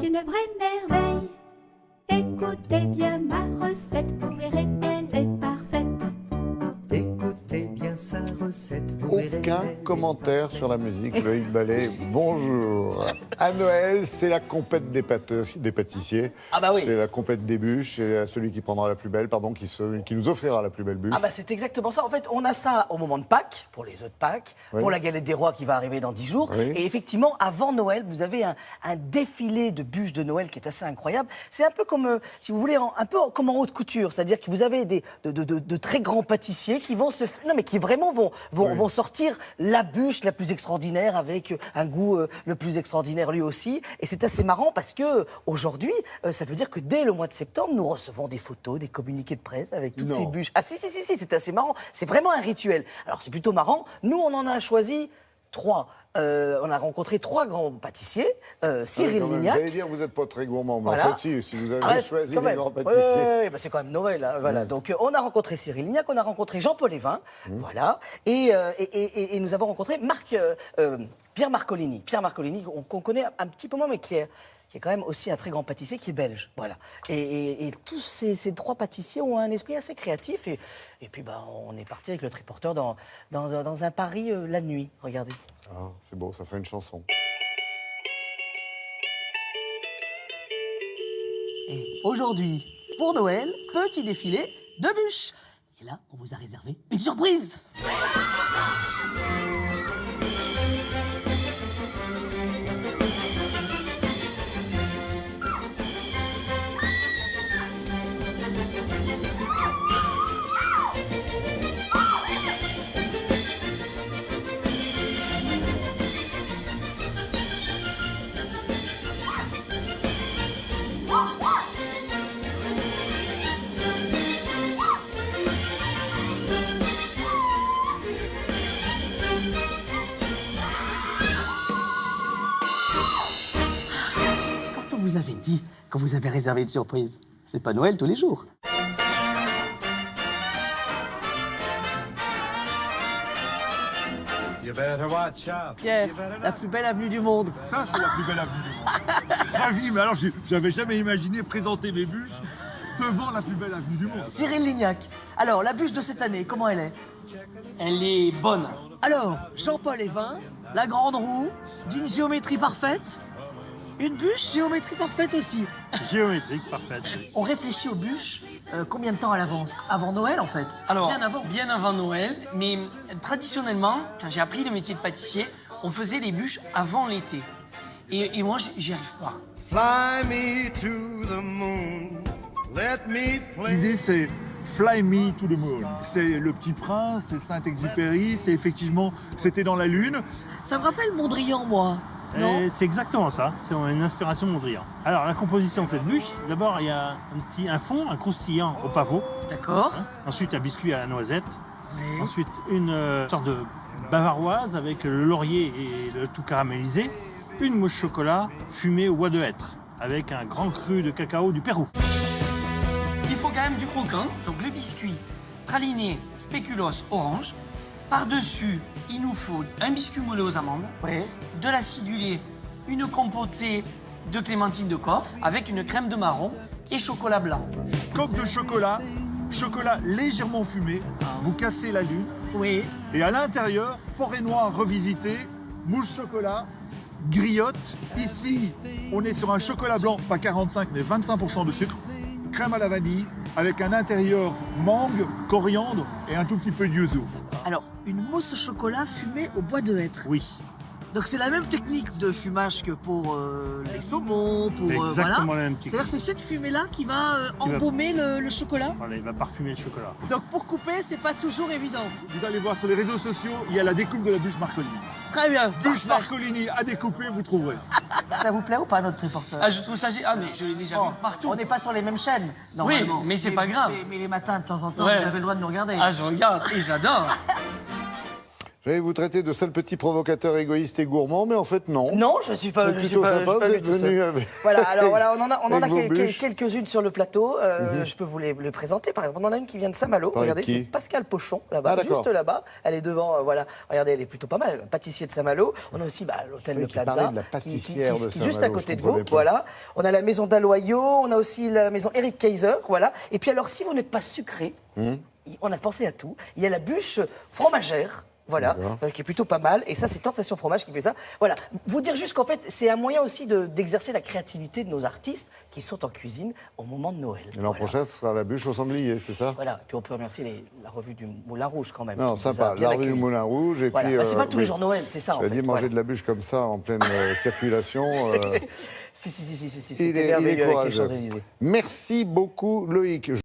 une vraie merveille. Écoutez bien ma recette, vous verrez, elle est parfaite. Écoutez bien sa recette, vous verrez. Aucun commentaire sur la musique, Loïc Ballet. Bonjour. À Noël, c'est la compète des pâtissiers. Ah bah oui. C'est la compète des bûches. C'est celui qui prendra la plus belle, pardon, qui nous offrira la plus belle bûche. Ah bah c'est exactement ça. En fait, on a ça au moment de Pâques, pour les œufs de Pâques, Oui. pour la galette des rois qui va arriver dans 10 jours. Oui. Et effectivement, avant Noël, vous avez un défilé de bûches de Noël qui est assez incroyable. C'est un peu comme, si vous voulez, un peu comme en haute couture. C'est-à-dire que vous avez de très grands pâtissiers qui vont qui vraiment vont sortir la bûche la plus extraordinaire avec un goût le plus extraordinaire lui aussi. Et c'est assez marrant parce que aujourd'hui, ça veut dire que dès le mois de septembre, nous recevons des photos, des communiqués de presse avec toutes ces bûches. Ah si, c'est assez marrant. C'est vraiment un rituel. Alors c'est plutôt marrant. Nous, on en a choisi 3. On a rencontré 3 grands pâtissiers. Cyril Lignac. Vous allez dire, vous n'êtes pas très gourmand, mais Voilà. en fait, si vous avez choisi les grands Oui, pâtissiers. bah, c'est quand même Noël. Hein, voilà. Donc, on a rencontré Cyril Lignac, on a rencontré Jean-Paul Evin, voilà, et nous avons rencontré Pierre Marcolini. Pierre Marcolini, qu'on connaît un petit peu moins, mais qui est quand même aussi un très grand pâtissier, qui est belge. Voilà. Et tous ces 3 pâtissiers ont un esprit assez créatif. Et puis, bah, on est parti avec le triporteur dans un Paris la nuit. Regardez. Ah, c'est beau, ça ferait une chanson. Et aujourd'hui, pour Noël, petit défilé de bûches. Et là, on vous a réservé une surprise. Quand on vous avait dit que vous avez réservé une surprise, c'est pas Noël tous les jours. Pierre, la plus belle avenue du monde. Ça, c'est la plus belle avenue du monde. Ravi, mais alors, j'avais jamais imaginé présenter mes bûches devant la plus belle avenue du monde. Cyril Lignac. Alors, la bûche de cette année, comment elle est? Elle est bonne. Alors, Jean-Paul Evin, la grande roue, d'une géométrie parfaite. Une bûche, géométrie parfaite aussi. Géométrique, parfaite. On réfléchit aux bûches combien de temps à l'avance? Avant Noël, en fait. Alors, Bien avant. Noël, mais traditionnellement, quand j'ai appris le métier de pâtissier, on faisait les bûches avant l'été. Et moi, j'y arrive pas. Fly me to the moon, let me play. L'idée, c'est Fly Me to the Moon. C'est Le Petit Prince, c'est Saint-Exupéry, c'est effectivement, c'était dans la Lune. Ça me rappelle Mondrian, moi. Non? C'est exactement ça, c'est une inspiration Mondrian. Alors la composition de cette bûche, d'abord il y a un fond, un croustillant au pavot, D'accord. ensuite un biscuit à la noisette, Oui. ensuite une sorte de bavaroise avec le laurier et le tout caramélisé, une mousse chocolat fumée au bois de hêtre avec un grand cru de cacao du Pérou. Il faut quand même du croquant, donc le biscuit praliné spéculoos orange. Par-dessus, il nous faut un biscuit moelleux aux amandes, Oui. de l'acidulé, une compotée de clémentine de Corse avec une crème de marron et chocolat blanc. Coque de chocolat, chocolat légèrement fumé, vous cassez la Lune. Oui. Et à l'intérieur, forêt noire revisitée, mousse chocolat, griotte. Ici, on est sur un chocolat blanc, pas 45, mais 25% de sucre. Crème à la vanille, avec un intérieur mangue, coriandre et un tout petit peu de yuzu. Alors, une mousse au chocolat fumée au bois de hêtre. Oui, Donc, c'est la même technique de fumage que pour les saumons, pour... exactement voilà. la même technique. C'est-à-dire, c'est cette fumée-là qui va embaumer le chocolat. Voilà, il va parfumer le chocolat. Donc, pour couper, c'est pas toujours évident. Vous allez voir sur les réseaux sociaux, il y a la découpe de la bûche Marcolini. Très bien. Bûche Marcolini à découper, vous trouverez. Ça vous plaît ou pas, notre triporteur? Ah, je trouve ça... Ah, mais je l'ai déjà vu partout. On n'est pas sur les mêmes chaînes, normalement. mais c'est pas grave. Mais les matins, de temps en temps, Ouais. vous avez le droit de nous regarder. Ah, je regarde et j'adore. J'allais vous traiter de sale petit provocateur égoïste et gourmand, mais en fait, non. Non, je suis pas. C'est je suis plutôt pas- sympa, je suis pas vous du êtes tout venu seul. avec... Voilà, alors voilà, on en a avec vos bûches. quelques-unes sur le plateau. Je peux vous les présenter. Par exemple, on en a une qui vient de Saint-Malo. Par Regardez, qui c'est Pascal Pochon, là-bas, Ah, d'accord. juste là-bas. Elle est devant, voilà. Regardez, elle est plutôt pas mal. Pâtissier de Saint-Malo. On a aussi l'hôtel Je Le croyais qu'il Plaza, parlait de la pâtissière de qui est juste à Saint-Malo, côté je de vous. comprenais pas. Voilà. On a la maison d'Aloyau. On a aussi la maison Eric Kaiser. Voilà. Et puis alors, si vous n'êtes pas sucré, on a pensé à tout. Il y a la bûche fromagère. Voilà, D'accord. qui est plutôt pas mal. Et ça, c'est Tentation Fromage qui fait ça. Voilà. Vous dire juste qu'en fait, c'est un moyen aussi d'exercer la créativité de nos artistes qui sont en cuisine au moment de Noël. Et l'an Voilà. prochain, ce sera la bûche au sanglier, c'est ça? Voilà. Et puis on peut remercier la revue du Moulin Rouge quand même. Non, qui nous a sympa. bien La rue du accueillis. Moulin Rouge. Et Voilà. puis, Bah, c'est pas tous les oui. jours Noël, c'est ça en J'avais fait. dit manger Voilà. de la bûche comme ça en pleine circulation. Si, Il c'était est merveilleux avec les courageux. Champs-Élysées. Merci beaucoup, Loïc.